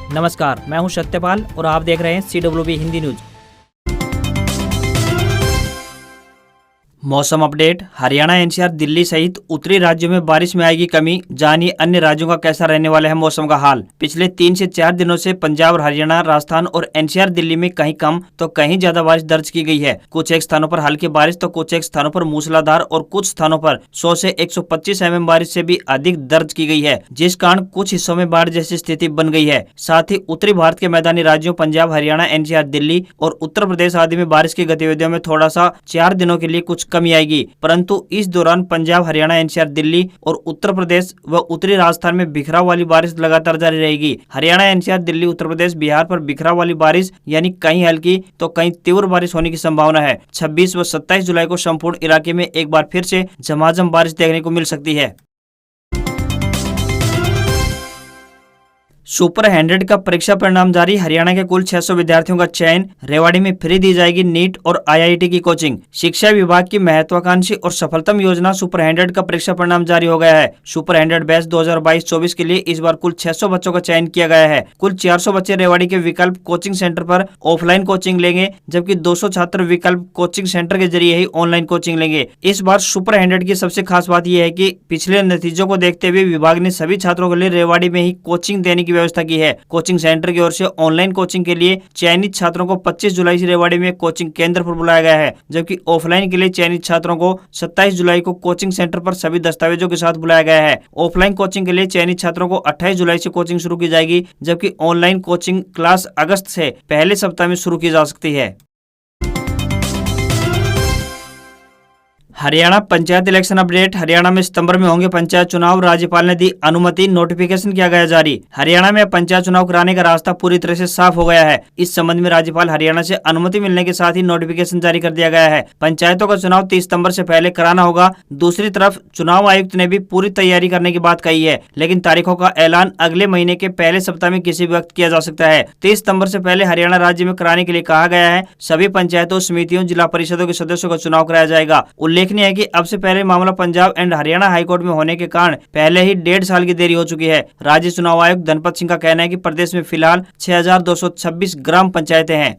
नमस्कार, मैं हूं सत्यपाल और आप देख रहे हैं CWB हिंदी न्यूज। मौसम अपडेट। हरियाणा, एनसीआर, दिल्ली सहित उत्तरी राज्यों में बारिश में आएगी कमी। जानिए अन्य राज्यों का कैसा रहने वाला है मौसम का हाल। पिछले 3 से 4 दिनों से पंजाब और हरियाणा, राजस्थान और एनसीआर दिल्ली में कहीं कम तो कहीं ज्यादा बारिश दर्ज की गई है। कुछ एक स्थानों पर हल्की बारिश तो कुछ एक स्थानों पर मूसलाधार और कुछ स्थानों पर 100 से 125 mm बारिश से भी अधिक दर्ज की गई है, जिस कारण कुछ हिस्सों में बाढ़ जैसी स्थिति बन गई है। साथ ही उत्तरी भारत के मैदानी राज्यों पंजाब, हरियाणा, एनसीआर, दिल्ली और उत्तर प्रदेश आदि में बारिश की गतिविधियों में थोड़ा सा 4 दिनों के लिए कुछ कमी आएगी, परंतु इस दौरान पंजाब, हरियाणा, एनसीआर, दिल्ली और उत्तर प्रदेश व उत्तरी राजस्थान में बिखराव वाली बारिश लगातार जारी रहेगी। हरियाणा, एनसीआर, दिल्ली, उत्तर प्रदेश, बिहार पर बिखराव वाली बारिश यानी कहीं हल्की तो कहीं तीव्र बारिश होने की संभावना है। 26 व 27 जुलाई को संपूर्ण इलाके में एक बार फिर से झमाझम बारिश देखने को मिल सकती है। सुपर 100 का परीक्षा परिणाम जारी। हरियाणा के कुल 600 विद्यार्थियों का चयन। रेवाड़ी में फ्री दी जाएगी नीट और आईआईटी की कोचिंग। शिक्षा विभाग की महत्वाकांक्षी और सफलतम योजना सुपर 100 का परीक्षा परिणाम जारी हो गया है। सुपर 100 बैच 2022-24 के लिए इस बार कुल 600 बच्चों का चयन किया गया है। कुल 400 बच्चे रेवाड़ी के विकल्प कोचिंग सेंटर पर ऑफलाइन कोचिंग लेंगे, जबकि 200 छात्र विकल्प कोचिंग सेंटर के जरिए ही ऑनलाइन कोचिंग लेंगे। इस बार सुपर 100 की सबसे खास बात यह है कि पिछले नतीजों को देखते हुए विभाग ने सभी छात्रों के लिए रेवाड़ी में ही कोचिंग देने की व्यवस्था की है। कोचिंग सेंटर की ओर से ऑनलाइन कोचिंग के लिए चयनित छात्रों को 25 जुलाई से रेवाड़ी में कोचिंग केंद्र पर बुलाया गया है, जबकि ऑफलाइन के लिए चयनित छात्रों को 27 जुलाई को कोचिंग सेंटर पर सभी दस्तावेजों के साथ बुलाया गया है। ऑफलाइन कोचिंग के लिए चयनित छात्रों को 28 जुलाई से कोचिंग शुरू की जाएगी, जबकि ऑनलाइन कोचिंग क्लास अगस्त से पहले सप्ताह में शुरू की जा सकती है। Haryana panchayat election update. हरियाणा में सितंबर में होंगे पंचायत चुनाव। राज्यपाल ने दी अनुमति, नोटिफिकेशन किया गया जारी। हरियाणा में पंचायत चुनाव कराने का रास्ता पूरी तरह से साफ हो गया है। इस संबंध में राज्यपाल हरियाणा से अनुमति मिलने के साथ ही नोटिफिकेशन जारी कर दिया गया है। पंचायतों का चुनाव 30 सितंबर से पहले कराना होगा। दूसरी तरफ चुनाव आयुक्त ने भी पूरी तैयारी करने की बात कही है, लेकिन तारीखों का ऐलान अगले महीने के पहले सप्ताह में किसी भी वक्त किया जा सकता है। 30 सितंबर से पहले हरियाणा राज्य में कराने के लिए कहा गया है। सभी पंचायतों, समितियों, जिला परिषदों के सदस्यों का चुनाव कराया जाएगा। उल्लेखनीय है कि अब से पहले मामला पंजाब एंड हरियाणा हाईकोर्ट में होने के कारण पहले ही 1.5 साल की देरी हो चुकी है। राज्य चुनाव आयुक्त धनपत सिंह का कहना है कि प्रदेश में फिलहाल 6226 ग्राम पंचायतें हैं।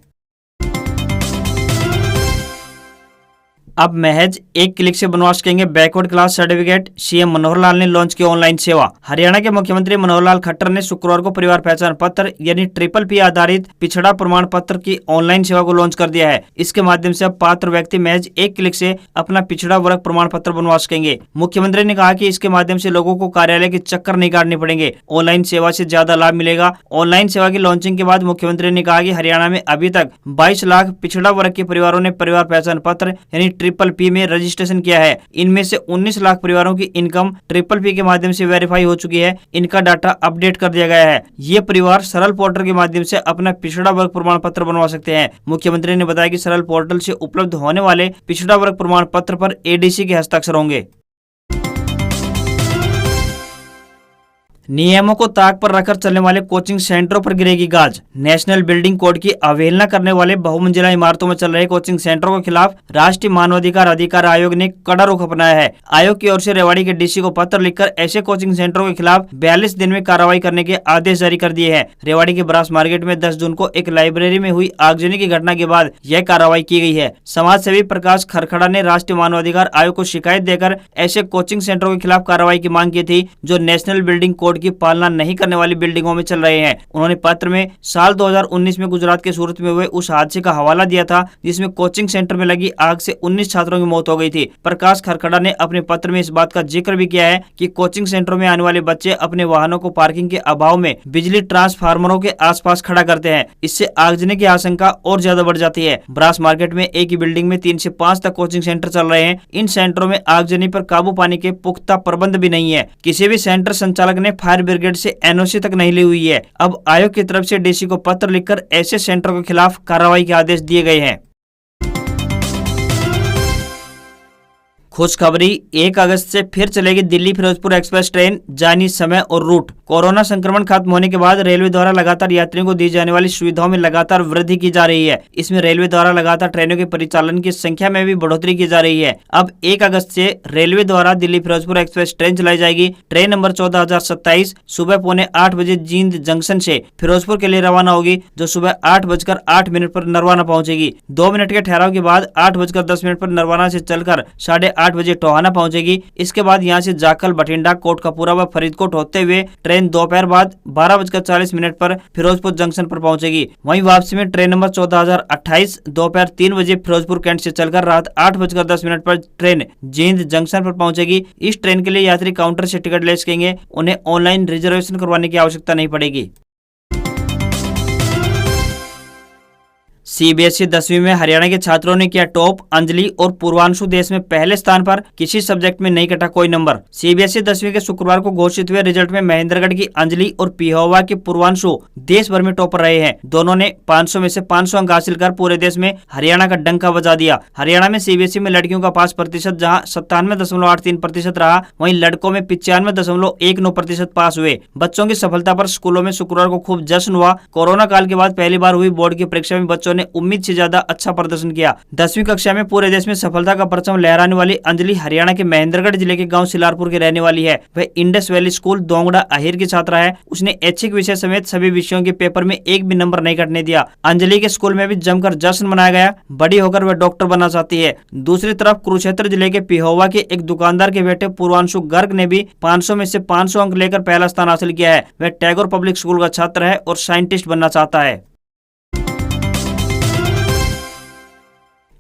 अब महज एक क्लिक से बनवा सकेंगे backward class certificate. CM Manohar Lal ने लॉन्च की ऑनलाइन सेवा। हरियाणा के मुख्यमंत्री मनोहर लाल खट्टर ने शुक्रवार को परिवार पहचान पत्र यानी PPP आधारित पिछड़ा प्रमाण पत्र की ऑनलाइन सेवा को लॉन्च कर दिया है। इसके माध्यम से अब पात्र व्यक्ति महज एक क्लिक से अपना पिछड़ा वर्ग प्रमाण पत्र बनवा सकेंगे। मुख्यमंत्री ने कहा कि इसके माध्यम से लोगों को कार्यालय के चक्कर नहीं काटने पड़ेंगे। ऑनलाइन सेवा से ज्यादा लाभ मिलेगा। ऑनलाइन सेवा की लॉन्चिंग के बाद मुख्यमंत्री ने कहा कि हरियाणा में अभी तक 22 लाख पिछड़ा वर्ग के परिवारों ने परिवार पहचान पत्र यानी PPP में रजिस्ट्रेशन किया है। इनमें से 19 लाख परिवारों की इनकम PPP के माध्यम से वेरीफाई हो चुकी है। इनका डाटा अपडेट कर दिया गया है। ये परिवार सरल पोर्टल के माध्यम से अपना पिछड़ा वर्ग प्रमाण पत्र बनवा सकते हैं। मुख्यमंत्री ने बताया कि सरल पोर्टल से उपलब्ध होने वाले पिछड़ा वर्ग प्रमाण पत्र पर ADC के हस्ताक्षर होंगे। नियमों को ताक पर रखकर चलने वाले कोचिंग सेंटरों पर गिरेगी गाज। नेशनल बिल्डिंग कोड की अवहेलना करने वाले बहुमंजिला इमारतों में चल रहे कोचिंग सेंटरों के खिलाफ राष्ट्रीय मानवाधिकार अधिकार आयोग ने कड़ा रुख अपनाया है। आयोग की ओर से रेवाड़ी के DC को पत्र लिखकर ऐसे कोचिंग सेंटरों के खिलाफ 42 दिन में कार्रवाई करने के आदेश जारी कर दिए हैं। रेवाड़ी के ब्रास मार्केट में 10 जून को एक लाइब्रेरी में हुई आगजनी की घटना के बाद यह कार्रवाई की गई है। समाज सेवी प्रकाश खरखड़ा ने राष्ट्रीय मानवाधिकार आयोग को शिकायत देकर ऐसे कोचिंग सेंटरों के खिलाफ कार्रवाई की मांग की थी जो नेशनल बिल्डिंग कोड की पालना नहीं करने वाली बिल्डिंगों में चल रहे हैं। उन्होंने पत्र में साल 2019 में गुजरात के सूरत में हुए उस हादसे का हवाला दिया था जिसमें कोचिंग सेंटर में लगी आग से 19 छात्रों की मौत हो गई थी। प्रकाश खरखड़ा ने अपने पत्र में इस बात का जिक्र भी किया है कि कोचिंग सेंटरों में आने वाले बच्चे अपने वाहनों को पार्किंग के अभाव में बिजली ट्रांसफार्मरों के आसपास खड़ा करते हैं। इससे आगजनी की आशंका और ज्यादा बढ़ जाती है। ब्रास मार्केट में एक ही बिल्डिंग में 3 से 5 तक कोचिंग सेंटर चल रहे हैं। इन सेंटरों में आगजनी पर काबू पाने के पुख्ता प्रबंध भी नहीं है। किसी भी सेंटर संचालक ने फायर ब्रिगेड से NOC तक नहीं ली हुई है। अब आयोग की तरफ से DC को पत्र लिखकर ऐसे सेंटर के खिलाफ कार्रवाई के आदेश दिए गए हैं। खुशखबरी, 1 अगस्त से फिर चलेगी दिल्ली फिरोजपुर एक्सप्रेस ट्रेन, जानी समय और रूट। कोरोना संक्रमण खत्म होने के बाद रेलवे द्वारा लगातार यात्रियों को दी जाने वाली सुविधाओं में लगातार वृद्धि की जा रही है। इसमें रेलवे द्वारा लगातार ट्रेनों के परिचालन की संख्या में भी बढ़ोतरी की जा रही है। अब 1 अगस्त से रेलवे द्वारा दिल्ली फिरोजपुर एक्सप्रेस ट्रेन चलाई जाएगी। ट्रेन नंबर 14,027 सुबह 7:45 बजे जींद जंक्शन से फिरोजपुर के लिए रवाना होगी, जो सुबह 8:08 पर नरवाना पहुंचेगी। 2 मिनट के ठहराव के बाद 8:10 पर नरवाना से चलकर 8:30 बजे टोहाना पहुंचेगी। इसके बाद यहां से जाखल, बठिंडा, कोटकपूरा व फरीदकोट होते हुए ट्रेन दोपहर बाद 12:40 पर फिरोजपुर जंक्शन पर पहुंचेगी। वहीं वापसी में ट्रेन नंबर 14,028 दोपहर 3 बजे फिरोजपुर कैंट से चलकर रात 8:10 पर ट्रेन जींद जंक्शन पर पहुंचेगी। इस ट्रेन के लिए यात्री काउंटर से टिकट ले सकेंगे, उन्हें ऑनलाइन रिजर्वेशन करवाने की आवश्यकता नहीं पड़ेगी। सीबीएसई 10वीं में हरियाणा के छात्रों ने किया टॉप। अंजलि और पूर्वांशु देश में पहले स्थान पर, किसी सब्जेक्ट में नहीं कटा कोई नंबर। सीबीएसई 10वीं के शुक्रवार को घोषित हुए रिजल्ट में महेंद्रगढ़ की अंजलि और पिहोवा के पूर्वांशु देश भर में टॉपर रहे हैं। दोनों ने 500 में से 500 अंक हासिल कर पूरे देश में हरियाणा का डंका बजा दिया। हरियाणा में सीबीएसई में लड़कियों का पास प्रतिशत जहाँ 97.83% रहा, वहीं लड़कों में 95.19% पास हुए। बच्चों की सफलता पर स्कूलों में शुक्रवार को खूब जश्न हुआ। कोरोना काल के बाद पहली बार हुई बोर्ड की परीक्षा में बच्चों ने उम्मीद से ज्यादा अच्छा प्रदर्शन किया। 10वीं कक्षा में पूरे देश में सफलता का परचम लहराने वाली अंजलि हरियाणा के महेंद्रगढ़ जिले के गांव सिलारपुर की रहने वाली है। वह Indus valley school Dongra Ahir की छात्रा है। उसने ऐच्छिक विषय समेत सभी विषयों के पेपर में एक भी नंबर नहीं कटने दिया। अंजलि के स्कूल में भी जमकर जश्न मनाया गया। बड़ी होकर वह डॉक्टर बनना चाहती है। दूसरी तरफ कुरुक्षेत्र जिले के पिहोवा के एक दुकानदार के बेटे पूर्वांशु गर्ग ने भी 500 में से 500 अंक लेकर पहला स्थान हासिल किया है। वह टैगोर पब्लिक स्कूल का छात्र है और साइंटिस्ट बनना चाहता है।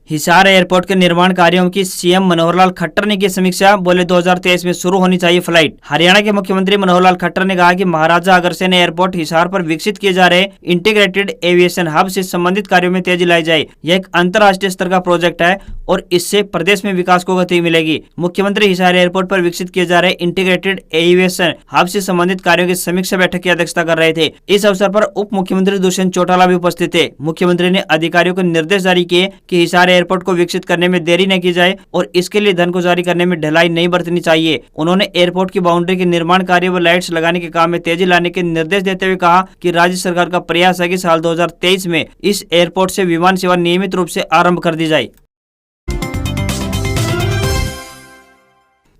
हिसार एयरपोर्ट के निर्माण कार्यों की सीएम मनोहर लाल खट्टर ने की समीक्षा। बोले 2023 में शुरू होनी चाहिए फ्लाइट। हरियाणा के मुख्यमंत्री मनोहर लाल खट्टर ने कहा कि महाराजा अग्रसेन एयरपोर्ट हिसार पर विकसित किए जा रहे इंटीग्रेटेड एविएशन हब से संबंधित कार्यों में तेजी लाई जाए। यह एक अंतर्राष्ट्रीय स्तर का प्रोजेक्ट है और इससे प्रदेश में विकास को गति मिलेगी। मुख्यमंत्री हिसार एयरपोर्ट पर विकसित किए जा रहे इंटीग्रेटेड एविएशन हब से संबंधित कार्यों की समीक्षा बैठक की अध्यक्षता कर रहे थे। इस अवसर पर उप मुख्यमंत्री दुष्यंत चौटाला भी उपस्थित थे। मुख्यमंत्री ने अधिकारियों को निर्देश जारी किए कि हिसार एयरपोर्ट को विकसित करने में देरी न की जाए और इसके लिए धन को जारी करने में ढिलाई नहीं बरतनी चाहिए। उन्होंने एयरपोर्ट की बाउंड्री के निर्माण कार्य व लाइट्स लगाने के काम में तेजी लाने के निर्देश देते हुए कहा कि राज्य सरकार का प्रयास है कि साल 2023 में इस एयरपोर्ट से विमान सेवा नियमित रूप से आरंभ कर दी जाए।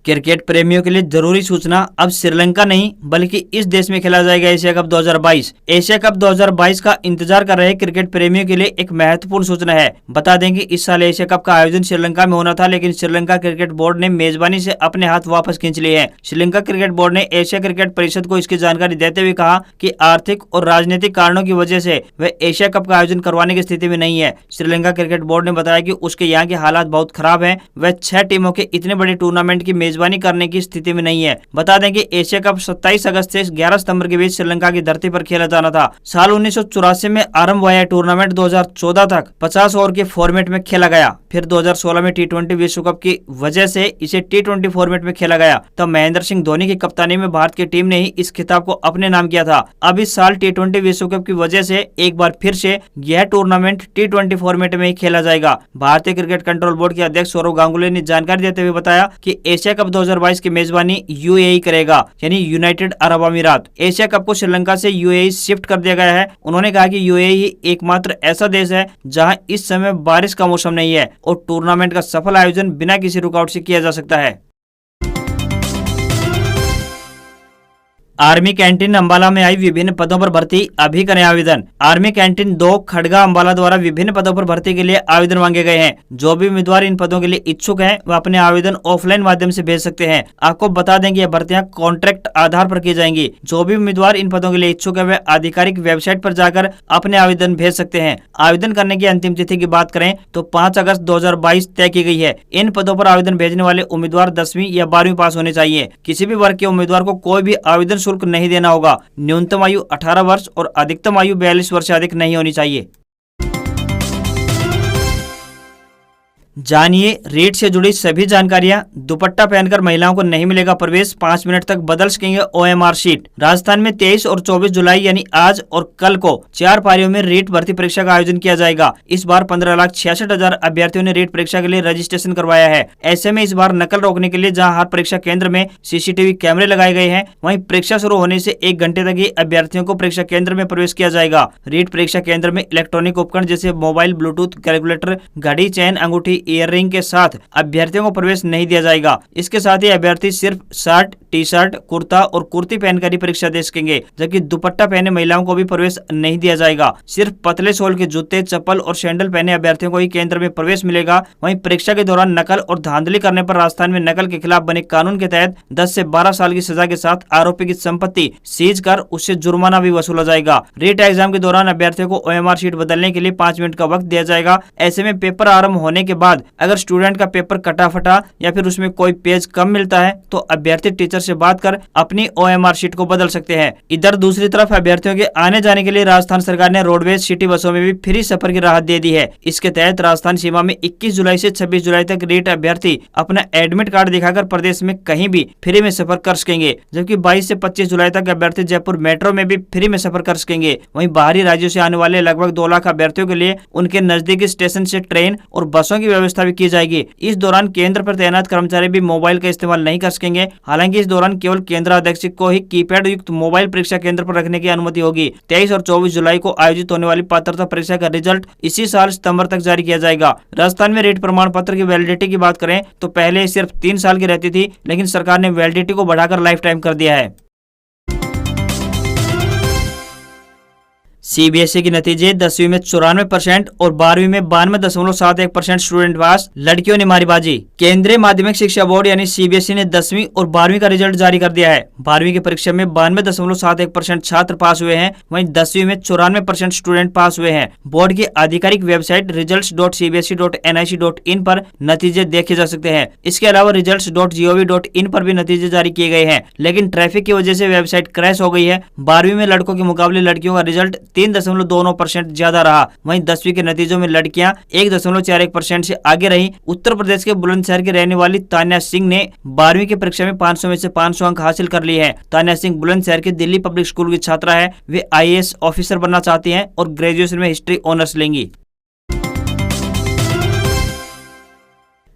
क्रिकेट प्रेमियों के लिए जरूरी सूचना, अब श्रीलंका नहीं बल्कि इस देश में खेला जाएगा एशिया कप 2022। एशिया कप 2022 का इंतजार कर रहे क्रिकेट प्रेमियों के लिए एक महत्वपूर्ण सूचना है। बता दें कि इस साल एशिया कप का आयोजन श्रीलंका में होना था, लेकिन श्रीलंका क्रिकेट बोर्ड ने मेजबानी से अपने हाथ वापस खींच लिए हैं। श्रीलंका क्रिकेट बोर्ड ने एशिया क्रिकेट परिषद को इसकी जानकारी देते हुए कहा कि आर्थिक और राजनीतिक कारणों की वजह से वह एशिया कप का आयोजन करवाने की स्थिति में नहीं है। श्रीलंका क्रिकेट बोर्ड ने बताया कि उसके यहाँ के हालात बहुत खराब है। वह 6 टीमों के इतने बड़े टूर्नामेंट की मेजबानी करने की स्थिति में नहीं है। बता दें कि एशिया कप 27 अगस्त से 11 सितंबर के बीच श्रीलंका की धरती पर खेला जाना था। साल 1984 में आरंभ हुआ यह टूर्नामेंट 2014 तक 50 ओवर के फॉर्मेट में खेला गया। फिर 2016 में T20 विश्व कप की वजह से इसे T20 फॉर्मेट में खेला गया। तब महेंद्र सिंह धोनी की कप्तानी में भारत की टीम ने ही इस खिताब को अपने नाम किया था। अब इस साल T20 विश्व कप की वजह से एक बार फिर से यह टूर्नामेंट T20 फॉर्मेट में ही खेला जाएगा। भारतीय क्रिकेट कंट्रोल बोर्ड के अध्यक्ष सौरव गांगुली ने जानकारी देते हुए बताया कि एशिया कप 2022 की मेजबानी यूएई करेगा, यानी यूनाइटेड अरब अमीरात। एशिया कप को श्रीलंका से यूएई शिफ्ट कर दिया गया है। उन्होंने कहा कि यूएई एकमात्र ऐसा देश है जहां इस समय बारिश का मौसम नहीं है और टूर्नामेंट का सफल आयोजन बिना किसी रुकावट से किया जा सकता है। आर्मी कैंटीन अंबाला में आई विभिन्न पदों पर भर्ती, अभी करें आवेदन। आर्मी कैंटीन 2 खड़गा अंबाला द्वारा विभिन्न पदों पर भर्ती के लिए आवेदन मांगे गए हैं। जो भी उम्मीदवार इन पदों के लिए इच्छुक हैं, वह अपने आवेदन ऑफलाइन माध्यम से भेज सकते हैं। आपको बता दें कि यह भर्तियां कॉन्ट्रैक्ट आधार पर की जाएंगी। जो भी उम्मीदवार इन पदों के लिए इच्छुक है, वह आधिकारिक वेबसाइट पर जाकर अपने आवेदन भेज सकते हैं। आवेदन करने की अंतिम तिथि की बात करें तो 5 अगस्त 2022 तय की गई है। इन पदों पर आवेदन भेजने वाले उम्मीदवार 10वीं या 12वीं पास होने चाहिए। किसी भी वर्ग के उम्मीदवार को कोई भी आवेदन शुल्क नहीं देना होगा। न्यूनतम आयु 18 वर्ष और अधिकतम आयु 42 वर्ष से अधिक नहीं होनी चाहिए। जानिए रीट से जुड़ी सभी जानकारियां। दुपट्टा पहनकर महिलाओं को नहीं मिलेगा प्रवेश, 5 मिनट तक बदल सकेंगे ओएमआर शीट। राजस्थान में 23 और 24 जुलाई यानी आज और कल को 4 पारियों में रीट भर्ती परीक्षा का आयोजन किया जाएगा। इस बार 15,66,000 अभ्यर्थियों ने रीट परीक्षा के लिए रजिस्ट्रेशन करवाया है। ऐसे में इस बार नकल रोकने के लिए जहां हर परीक्षा केंद्र में सीसीटीवी कैमरे लगाए गए हैं, वहीं परीक्षा शुरू होने से 1 घंटे तक ही अभ्यर्थियों को परीक्षा केंद्र में प्रवेश किया जाएगा। रीट परीक्षा केंद्र में इलेक्ट्रॉनिक उपकरण जैसे मोबाइल, ब्लूटूथ, कैलकुलेटर, घड़ी, चेन, अंगूठी, ईयररिंग के साथ अभ्यर्थियों को प्रवेश नहीं दिया जाएगा। इसके साथ ही अभ्यर्थी सिर्फ शर्ट, टी शर्ट, कुर्ता और कुर्ती पहनकर ही परीक्षा दे सकेंगे, जबकि दुपट्टा पहने महिलाओं को भी प्रवेश नहीं दिया जाएगा। सिर्फ पतले सोल के जूते, चप्पल और सैंडल पहने अभ्यर्थियों को ही केंद्र में प्रवेश मिलेगा। वहीं परीक्षा के दौरान नकल और धांधली करने पर राजस्थान में नकल के खिलाफ बने कानून के तहत 10 से 12 साल की सजा के साथ आरोपी की संपत्ति सीज कर उससे जुर्माना भी वसूला जाएगा। रीट एग्जाम के दौरान अभ्यर्थियों को ओएमआर शीट बदलने के लिए 5 मिनट का वक्त दिया जाएगा। ऐसे में पेपर आरंभ होने के बाद अगर स्टूडेंट का पेपर कटा फटा या फिर उसमें कोई पेज कम मिलता है तो अभ्यर्थी टीचर से बात कर अपनी ओएमआर शीट को बदल सकते हैं। इधर दूसरी तरफ अभ्यर्थियों के आने जाने के लिए राजस्थान सरकार ने रोडवेज सिटी बसों में भी फ्री सफर की राहत दे दी है। इसके तहत राजस्थान सीमा में 21 जुलाई से 26 जुलाई तक रीट अभ्यर्थी अपना एडमिट कार्ड दिखाकर प्रदेश में कहीं भी फ्री में सफर कर सकेंगे, जबकि 22 से 25 जुलाई तक अभ्यर्थी जयपुर मेट्रो में भी फ्री में सफर कर सकेंगे। वहीं बाहरी राज्यों से आने वाले लगभग 2 लाख अभ्यर्थियों के लिए उनके नजदीकी स्टेशन से ट्रेन और बसों की व्यवस्था भी की जाएगी। इस दौरान केंद्र पर तैनात कर्मचारी भी मोबाइल का इस्तेमाल नहीं कर सकेंगे। हालांकि इस दौरान केवल केंद्राध्यक्ष को ही कीपैड युक्त मोबाइल परीक्षा केंद्र पर रखने की अनुमति होगी। 23 और 24 जुलाई को आयोजित होने वाली पात्रता परीक्षा का रिजल्ट इसी साल सितंबर तक जारी किया जाएगा। राजस्थान में रीट प्रमाण पत्र की वैलिडिटी की बात करें तो पहले सिर्फ 3 साल की रहती थी, लेकिन सरकार ने वैलिडिटी को बढ़ाकर लाइफ टाइम कर दिया है। सीबीएसई के नतीजे 10वीं में 94% और 12वीं में 92.71% स्टूडेंट पास, लड़कियों ने मारी बाजी। केंद्रीय माध्यमिक शिक्षा बोर्ड यानी सीबीएसई ने 10वीं और 12वीं का रिजल्ट जारी कर दिया है। 12वीं की परीक्षा में 92.71% छात्र पास हुए हैं, वहीं 10वीं में 94% स्टूडेंट पास हुए हैं। बोर्ड की आधिकारिक वेबसाइट results.cbse.nic.in पर नतीजे देखे जा सकते हैं। इसके अलावा results.gov.in पर भी नतीजे जारी किए गए हैं, लेकिन ट्रैफिक की वजह से वेबसाइट क्रैश हो गई है। 12वीं में लड़कों के मुकाबले लड़कियों का रिजल्ट 3.21% ज्यादा रहा। वहीं 10वीं के नतीजों में लड़कियां 1.41% से आगे रही। उत्तर प्रदेश के बुलंदशहर की रहने वाली तान्या सिंह ने 12वीं की परीक्षा में 500 में से 500 अंक हासिल कर लिए हैं। तान्या सिंह बुलंदशहर के दिल्ली पब्लिक स्कूल की छात्रा है। वे IAS ऑफिसर बनना चाहती हैं और ग्रेजुएशन में हिस्ट्री ऑनर्स लेंगी।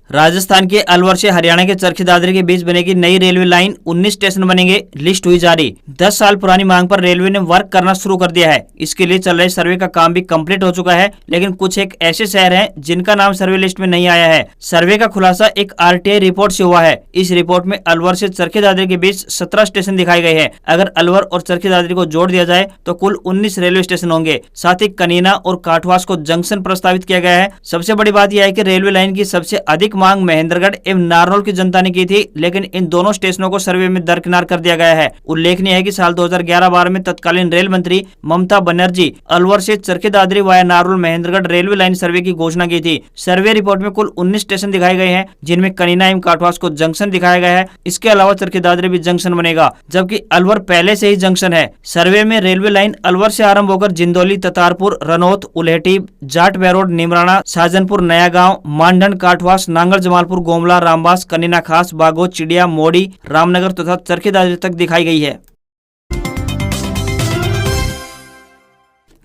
राजस्थान के अलवर से हरियाणा के चरखी दादरी के बीच बनेगी नई रेलवे लाइन, 19 स्टेशन बनेंगे, लिस्ट हुई जारी। 10 साल पुरानी मांग पर रेलवे ने वर्क करना शुरू कर दिया है। इसके लिए चल रहे सर्वे का काम भी कंप्लीट हो चुका है, लेकिन कुछ एक ऐसे शहर हैं जिनका नाम सर्वे लिस्ट में नहीं आया है। सर्वे का खुलासा एक RTI रिपोर्ट से हुआ है। इस रिपोर्ट में अलवर से चरखी दादरी के बीच 17 स्टेशन दिखाए गए हैं। अगर अलवर और चरखी दादरी को जोड़ दिया जाए तो कुल 19 रेलवे स्टेशन होंगे। साथ ही कनीना और काठवास को जंक्शन प्रस्तावित किया गया है। सबसे बड़ी बात यह है कि रेलवे लाइन की सबसे अधिक मांग महेंद्रगढ़ एवं नारनौल की जनता ने की थी, लेकिन इन दोनों स्टेशनों को सर्वे में दरकिनार कर दिया गया है। उल्लेखनीय है कि साल 2011-12 में तत्कालीन रेल मंत्री ममता बनर्जी अलवर से Charkhi Dadri via Narnaul Mahendragarh railway line survey की घोषणा की थी। सर्वे रिपोर्ट में कुल 19 स्टेशन दिखाए गए हैं, जिनमें कनीना एवं काठवास को जंक्शन दिखाया गया है। इसके अलावा चरखी दादरी भी जंक्शन बनेगा, जबकि अलवर पहले से ही जंक्शन है। सर्वे में रेलवे लाइन अलवर से आरंभ होकर जिंदौली, ततारपुर, रनौत, उल्हेटी, जाट बैरोड, निमराना, साजनपुर, नया गांव, मानडंड, काठवास, नांगल, जमालपुर, गोमला, रामबास, कनीना खास, बागो, चिड़िया, मोड़ी, रामनगर तथा चरखी दादरी तक दिखाई गई है।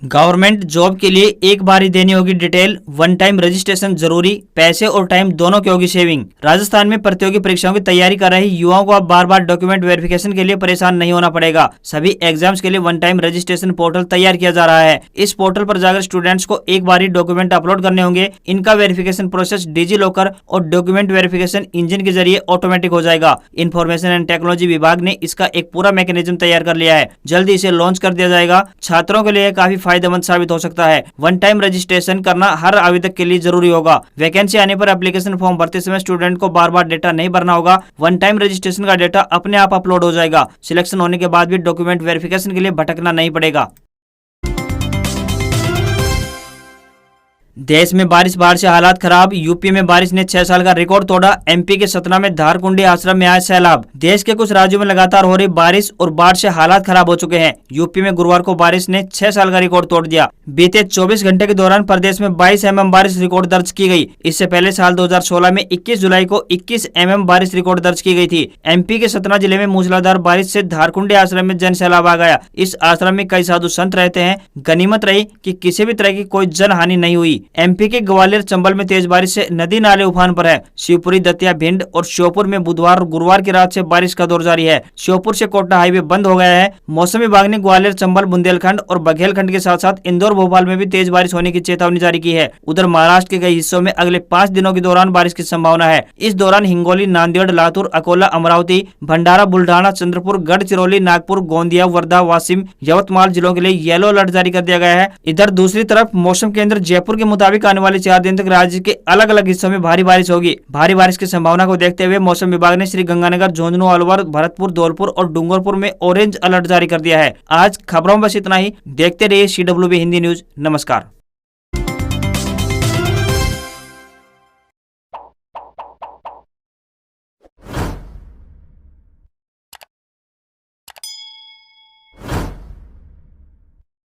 गवर्नमेंट जॉब के लिए एक बार ही देनी होगी डिटेल, 1 टाइम रजिस्ट्रेशन जरूरी, पैसे और टाइम दोनों की होगी सेविंग। राजस्थान में प्रतियोगी परीक्षाओं की तैयारी कर रहे युवाओं को अब बार बार डॉक्यूमेंट वेरिफिकेशन के लिए परेशान नहीं होना पड़ेगा। सभी एग्जाम्स के लिए 1 टाइम रजिस्ट्रेशन पोर्टल तैयार किया जा रहा है। इस पोर्टल पर जाकर स्टूडेंट्स को एक बार ही डॉक्यूमेंट अपलोड करने होंगे। इनका वेरिफिकेशन प्रोसेस डिजी लॉकर और डॉक्यूमेंट वेरिफिकेशन इंजन के जरिए ऑटोमेटिक हो जाएगा। इन्फॉर्मेशन एंड टेक्नोलॉजी विभाग ने इसका एक पूरा मैकेनिज्म तैयार कर लिया है। जल्दी इसे लॉन्च कर दिया जाएगा। छात्रों के लिए काफी फायदेमंद साबित हो सकता है। 1 टाइम रजिस्ट्रेशन करना हर आवेदक के लिए जरूरी होगा। वैकेंसी आने पर एप्लीकेशन फॉर्म भरते समय स्टूडेंट को बार बार डेटा नहीं भरना होगा। 1 टाइम रजिस्ट्रेशन का डेटा अपने आप अपलोड हो जाएगा। सिलेक्शन होने के बाद भी डॉक्यूमेंट वेरिफिकेशन के लिए भटकना नहीं पड़ेगा। देश में बाढ़ से हालात खराब। यूपी में बारिश ने 6 साल का रिकॉर्ड तोड़ा। एमपी के सतना में धारकुंडी आश्रम में आए सैलाब। देश के कुछ राज्यों में लगातार हो रही बारिश और बाढ़ से हालात खराब हो चुके हैं। यूपी में गुरुवार को बारिश ने 6 साल का रिकॉर्ड तोड़ दिया। बीते 24 घंटे के दौरान प्रदेश में 22 mm बारिश रिकॉर्ड दर्ज की गई। इससे पहले साल 2016 में 21 जुलाई को 21 mm बारिश रिकॉर्ड दर्ज की गई थी। एमपी के सतना जिले में मूसलाधार बारिश से धारकुंडी आश्रम में जन सैलाब आ गया। इस आश्रम में कई साधु संत रहते हैं। गनीमत रही कि किसी भी तरह की कोई जन हानि नहीं हुई। एमपी के ग्वालियर चंबल में तेज बारिश से नदी नाले उफान पर है। शिवपुरी, दतिया, भिंड और श्योपुर में बुधवार और गुरुवार की रात से बारिश का दौर जारी है। श्योपुर से कोटना हाईवे बंद हो गया है। मौसम विभाग ने ग्वालियर, चंबल, बुंदेलखंड और बघेलखंड के साथ साथ इंदौर, भोपाल में भी तेज बारिश होने की चेतावनी जारी की है। उधर महाराष्ट्र के कई हिस्सों में अगले 5 दिनों के दौरान बारिश की संभावना है। इस दौरान हिंगोली, नांदेड़, लातूर, अकोला, अमरावती, भंडारा, बुल्ढाना, चंद्रपुर, गढ़चिरौली, नागपुर, गोंदिया, वर्धा, वाशिम, यवतमाल जिलों के लिए येलो अलर्ट जारी कर दिया गया है। इधर दूसरी तरफ मौसम केंद्र जयपुर के मुताबिक आने वाले 4 दिन तक राज्य के अलग अलग हिस्सों में भारी बारिश होगी। भारी बारिश की संभावना को देखते हुए मौसम विभाग ने श्री गंगानगर, झुंझुनू, अलवर, भरतपुर, धौलपुर और डूंगरपुर में ऑरेंज अलर्ट जारी कर दिया है। आज खबरों में बस इतना ही। देखते रहिए CWB हिंदी न्यूज। नमस्कार।